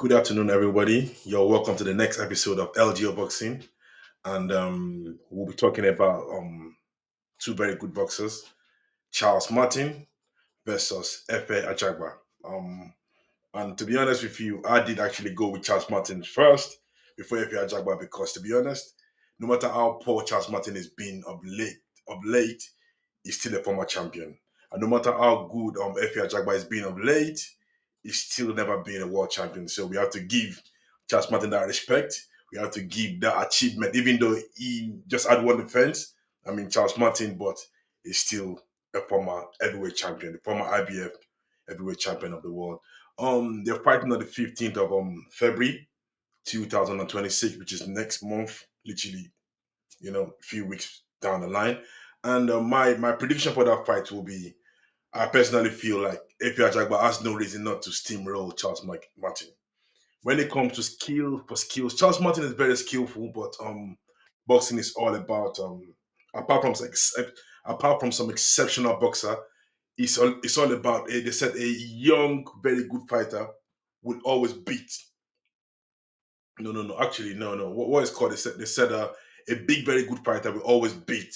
Good afternoon, everybody. You're welcome to the next episode of LGO Boxing, and we'll be talking about two very good boxers, Charles Martin versus Efe Ajagba. Um, and to be honest with you, I did actually go with Charles Martin first before Efe Ajagba because, to be honest, no matter how poor Charles Martin has been of late, he's still a former champion. And no matter how good Efe Ajagba has been of late, he's still never been a world champion. So we have to give Charles Martin that respect. We have to give that achievement, even though he just had one defense. I mean, Charles Martin, but he's still a former heavyweight champion, the former IBF heavyweight champion of the world. They're fighting on the 15th of February 2026, which is next month, literally, a few weeks down the line. And my prediction for that fight will be: I personally feel like Efe Ajagba has no reason not to steamroll Charles Martin. When it comes to skills, Charles Martin is very skillful, but boxing is all about apart from apart from some exceptional boxer, it's all about they said a young, very good fighter will always beat. No. Actually, no, no. What is called? They said a big, very good fighter will always beat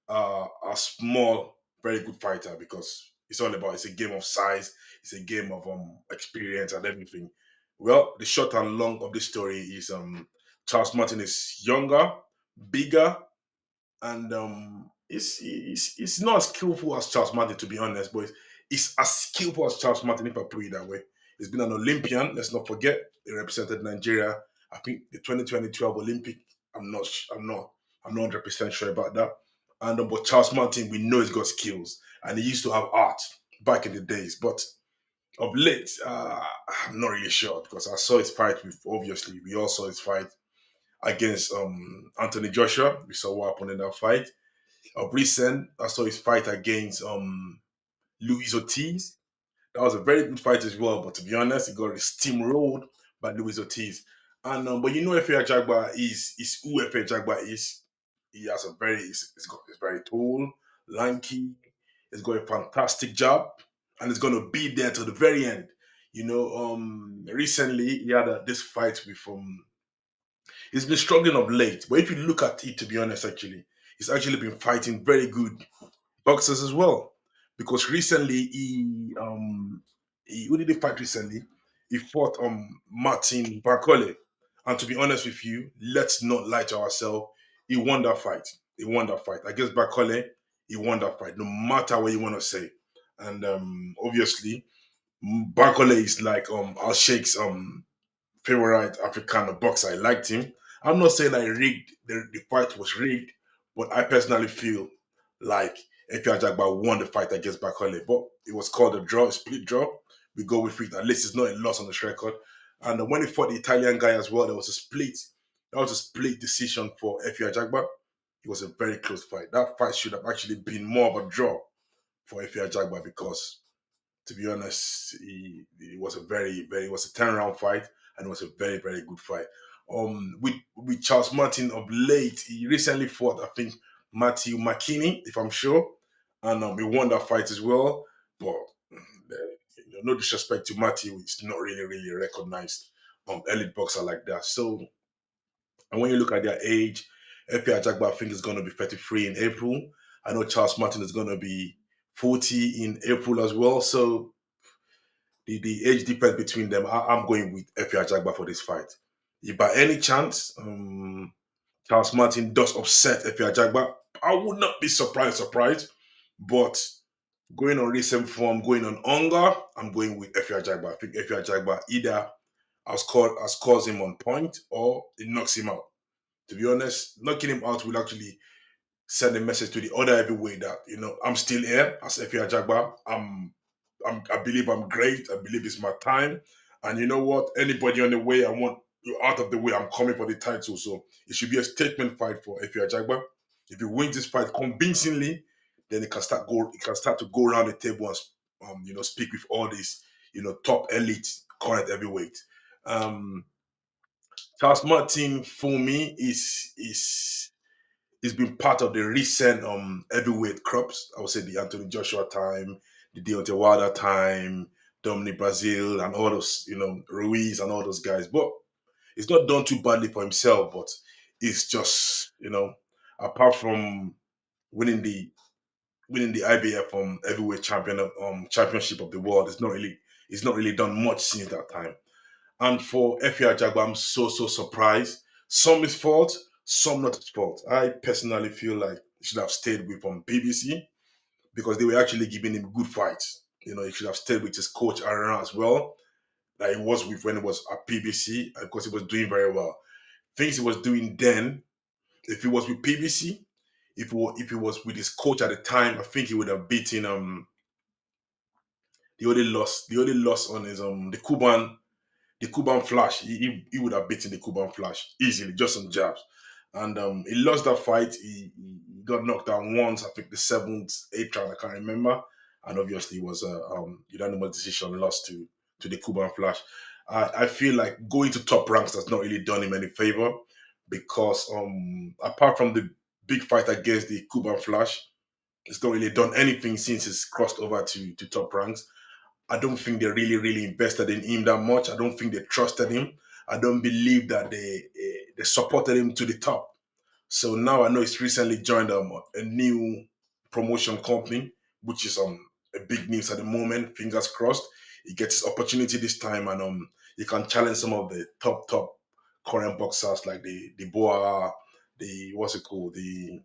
a small, very good fighter because it's a game of size, it's a game of experience and everything. Well, the short and long of this story is Charles Martin is younger, bigger, and he's not as skillful as Charles Martin, to be honest, but he's as skillful as Charles Martin, if I put it that way. He's been an Olympian. Let's not forget he represented Nigeria. I think the 2012 Olympic. I'm not 100% sure about that. And but Charles Martin, we know he's got skills, and he used to have art back in the days. But of late, I'm not really sure because I saw his fight with obviously we all saw his fight against Anthony Joshua. We saw what happened in that fight. Of recent, I saw his fight against Luis Ortiz. That was a very good fight as well, but to be honest, he got steamrolled by Luis Ortiz. And but Efe Ajagba is who Efe Ajagba is. He has a very he's very tall, lanky. He's got a fantastic job, and he's gonna be there to the very end. Recently he had this fight with he's been struggling of late, but if you look at it, to be honest, actually, he's actually been fighting very good boxers as well. Because recently he who did he fight recently? He fought Martin Barcole. And to be honest with you, let's not lie to ourselves. He won that fight. He won that fight. Against Barcole, he won that fight, no matter what you want to say. And obviously, Barcole is like Al Sheikh's favorite African boxer. I liked him. I'm not saying I rigged the fight was rigged, but I personally feel like Efe Ajagba won the fight against Bakole. But it was called a draw, a split draw. We go with it. At least it's not a loss on this record. And when he fought the Italian guy as well, there was a split. That was a split decision for Efe Ajagba. It was a very close fight. That fight should have actually been more of a draw for Efe Ajagba because, to be honest, it was a it was a 10 round fight and it was a very, very good fight. With Charles Martin of late, he recently fought, I think, Matthew McKinney, if I'm sure, and he won that fight as well. But no disrespect to Matthew, he's not really, really recognized elite boxer like that. So, and when you look at their age, Efe Ajagba, I think, is going to be 33 in April. I know Charles Martin is going to be 40 in April as well. So the age difference between them, I'm going with Efe Ajagba for this fight. If by any chance Charles Martin does upset Efe Ajagba, I would not be surprised. But going on recent form, going on hunger, I'm going with Efe Ajagba. I think Efe Ajagba either scores him on point or it knocks him out. To be honest, knocking him out will actually send a message to the other heavyweight that I'm still here as Efe Ajagba. I believe I'm great. I believe it's my time. And you know what? Anybody on the way, I want you out of the way. I'm coming for the title. So it should be a statement fight for Efe Ajagba. If he wins this fight convincingly, then he can start to go around the table and speak with all these top elite current heavyweight. Um, Charles Martin for me is been part of the recent heavyweight crops. I would say the Anthony Joshua time, the Deontay Wilder time, Dominic Brazil and all those, Ruiz and all those guys. But it's not done too badly for himself, but it's just, apart from winning the IBF heavyweight championship of the world, it's not really done much since that time. And for Efe Ajagba, I'm so surprised. Some his fault, some not his fault. I personally feel like he should have stayed with BBC because they were actually giving him good fights. He should have stayed with his coach Aaron as well, that he was with when he was at BBC, because he was doing very well. Things he was doing then, if he was with BBC, if he was with his coach at the time, I think he would have beaten the only loss on his the Cuban Flash. He would have beaten the Cuban Flash easily, just on jabs. And he lost that fight. He got knocked down once, I think the seventh, eighth round, I can't remember. And obviously, it was a unanimous decision lost to the Cuban Flash. I feel like going to top ranks has not really done him any favor because, apart from the big fight against the Cuban Flash, he's not really done anything since he's crossed over to top ranks. I don't think they really invested in him that much. I don't think they trusted him. I don't believe that they supported him to the top. So now I know he's recently joined a new promotion company, which is a big news at the moment. Fingers crossed, he gets his opportunity this time, and he can challenge some of the top current boxers like the Boa, the what's it called, the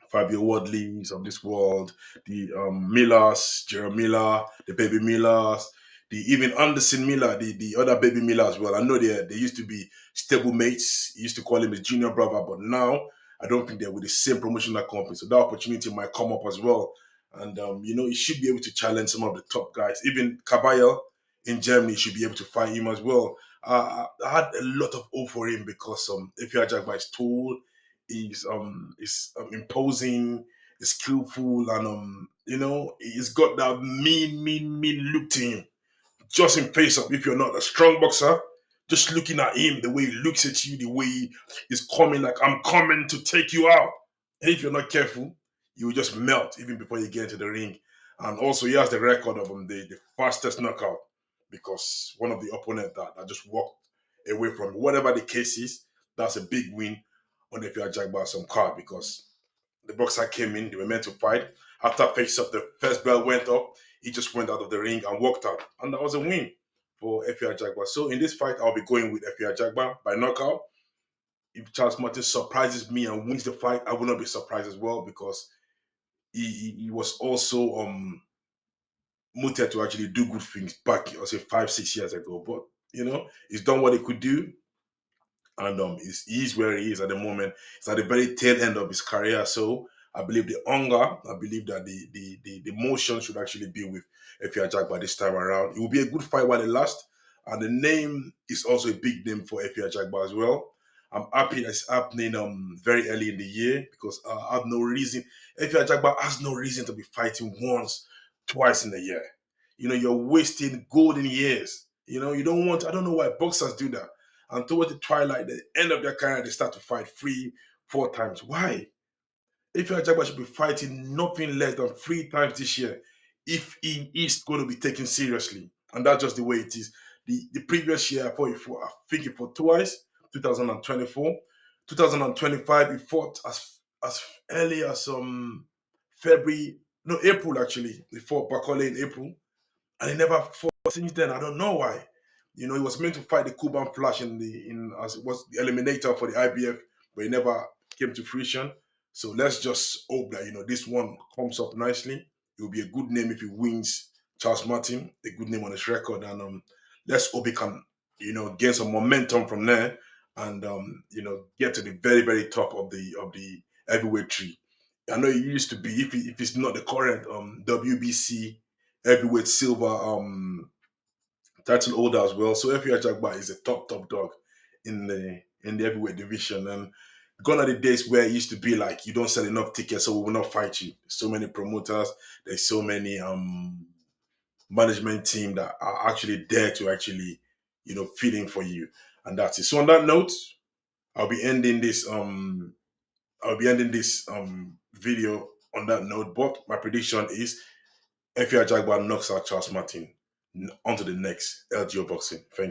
Fabio Wadleys of this world, the Millers, Jeremy Miller, the Baby Millers, the even Anderson Miller, the other Baby Miller as well. I know they used to be stable mates. He used to call him his junior brother, but now I don't think they're with the same promotional company. So that opportunity might come up as well. And he should be able to challenge some of the top guys. Even Caballero in Germany should be able to fight him as well. I had a lot of hope for him because Efe Ajagba is tall, is imposing, is skillful, and he's got that mean look to him. Just in face up, if you're not a strong boxer, just looking at him, the way he looks at you, the way he's coming, like I'm coming to take you out. And if you're not careful, you will just melt even before you get into the ring. And also, he has the record of the fastest knockout because one of the opponents that just walked away from whatever the case is, that's a big win on if you are jacked by some card because the boxer came in, they were meant to fight. After face up, the first bell went up, he just went out of the ring and walked out. And that was a win for Efe Ajagba. So in this fight, I'll be going with Efe Ajagba by knockout. If Charles Martin surprises me and wins the fight, I will not be surprised as well because he was also mooted to actually do good things back, I'll say 5, 6 years ago. But he's done what he could do, and he's where he is at the moment. It's at the very tail end of his career. So I believe I believe that the motion should actually be with Efe Ajagba this time around. It will be a good fight while it lasts, and the name is also a big name for Efe Ajagba as well. I'm happy that it's happening very early in the year because I have no reason. Efe Ajagba has no reason to be fighting once, twice in a year. You're wasting golden years. You don't want. I don't know why boxers do that, and towards the twilight, the end of their career, they start to fight 3, 4 times. Why? If Ajagba should be fighting nothing less than 3 times this year, if he is going to be taken seriously, and that's just the way it is. The previous year, I think he fought twice, 2024, 2025. He fought as early as February, no April actually. He fought Bakole in April and he never fought since then. I don't know why. He was meant to fight the Cuban Flash in as it was the eliminator for the IBF, but it never came to fruition. So let's just hope that this one comes up nicely. It will be a good name if he wins Charles Martin, a good name on his record, and let's hope he can gain some momentum from there and get to the very top of the heavyweight tree. I know he used to be if it's not the current WBC heavyweight silver title holder as well. So Efe Ajagba is a top dog in the heavyweight division. And gone are the days where it used to be like you don't sell enough tickets, so we will not fight you. So many promoters, there's so many management team that are actually there to actually feed in for you. And that's it. So on that note, I'll be ending this video on that note. But my prediction is Efe Ajagba knocks out Charles Martin. On to the next LGO boxing. Thank you.